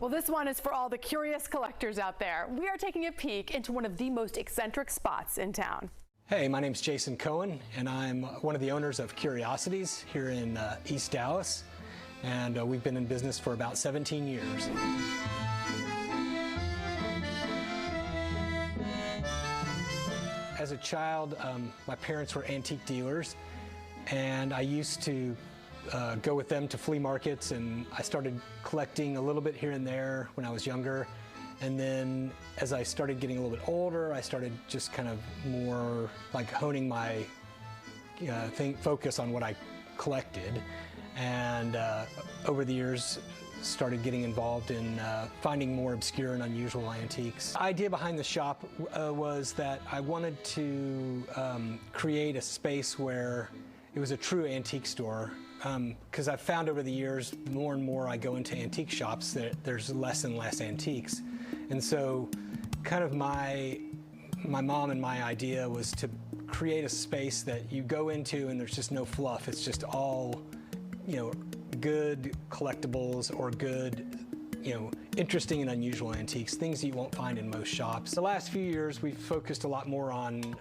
Well, this one is for all the curious collectors out there. We are taking a peek into one of the most eccentric spots in town. Hey, my name's Jason Cohen, and I'm one of the owners of Curiosities here in East Dallas, and we've been in business for about 17 years. As a child, my parents were antique dealers, and I used to go with them to flea markets, and I started collecting a little bit here and there when I was younger. And then as I started getting a little bit older, I started just kind of more like honing my focus on what I collected. And over the years, started getting involved in finding more obscure and unusual antiques. The idea behind the shop was that I wanted to create a space where it was a true antique store, because I've found over the years, more and more I go into antique shops, that there's less and less antiques. And so kind of my mom and my idea was to create a space that you go into and there's just no fluff. It's just all, good collectibles or good, interesting and unusual antiques, things that you won't find in most shops. The last few years, we've focused a lot more on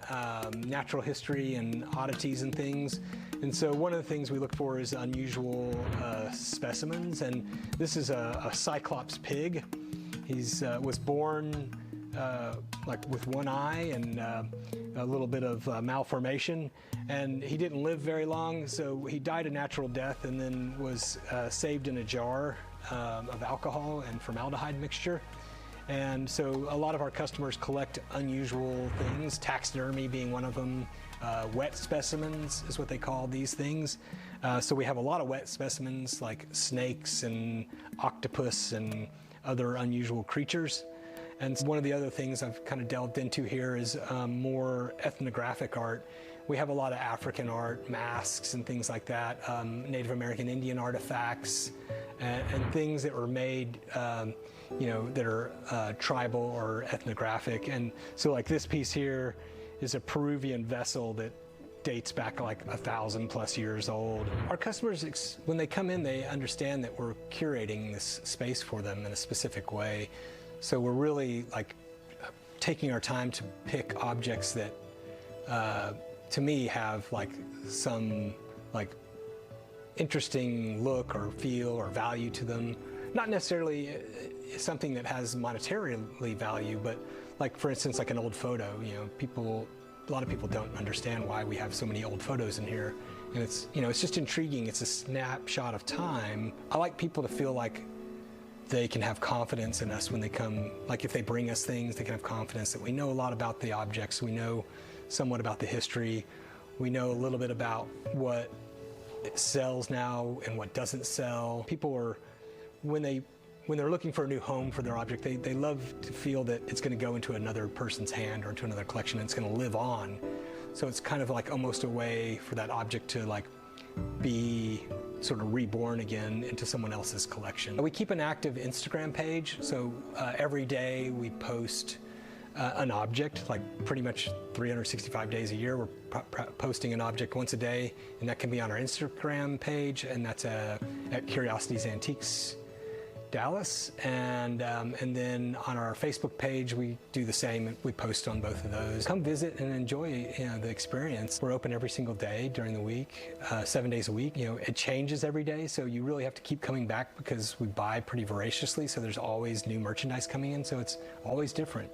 natural history and oddities and things. And so one of the things we look for is unusual specimens. And this is a Cyclops pig. He's was born like with one eye and a little bit of malformation, and he didn't live very long, so he died a natural death and then was saved in a jar of alcohol and formaldehyde mixture. And so a lot of our customers collect unusual things, taxidermy being one of them. Wet specimens is what they call these things. So we have a lot of wet specimens like snakes and octopus and other unusual creatures. And one of the other things I've kind of delved into here is more ethnographic art. We have a lot of African art, masks and things like that, Native American Indian artifacts, and things that were made, that are tribal or ethnographic. And so like this piece here is a Peruvian vessel that dates back like 1,000+ years old. Our customers, when they come in, they understand that we're curating this space for them in a specific way. So we're really like taking our time to pick objects that, to me, have like some like interesting look or feel or value to them. Not necessarily something that has monetarily value, but like, for instance, like an old photo. A lot of people don't understand why we have so many old photos in here, and it's just intriguing. It's a snapshot of time. I like people to feel like they can have confidence in us when they come. Like if they bring us things, they can have confidence that we know a lot about the objects, we know somewhat about the history, we know a little bit about what sells now and what doesn't sell. People are, when they're looking for a new home for their object, they love to feel that it's going to go into another person's hand or into another collection and it's going to live on. So it's kind of like almost a way for that object to like be sort of reborn again into someone else's collection. We keep an active Instagram page, so every day we post an object, like pretty much 365 days a year. We're posting an object once a day, and that can be on our Instagram page, and that's at Curiosities Antiques Dallas, and then on our Facebook page we do the same. We post on both of those. Come visit and enjoy the experience. We're open every single day during the week, 7 days a week. It changes every day, so you really have to keep coming back because we buy pretty voraciously, so there's always new merchandise coming in, so it's always different.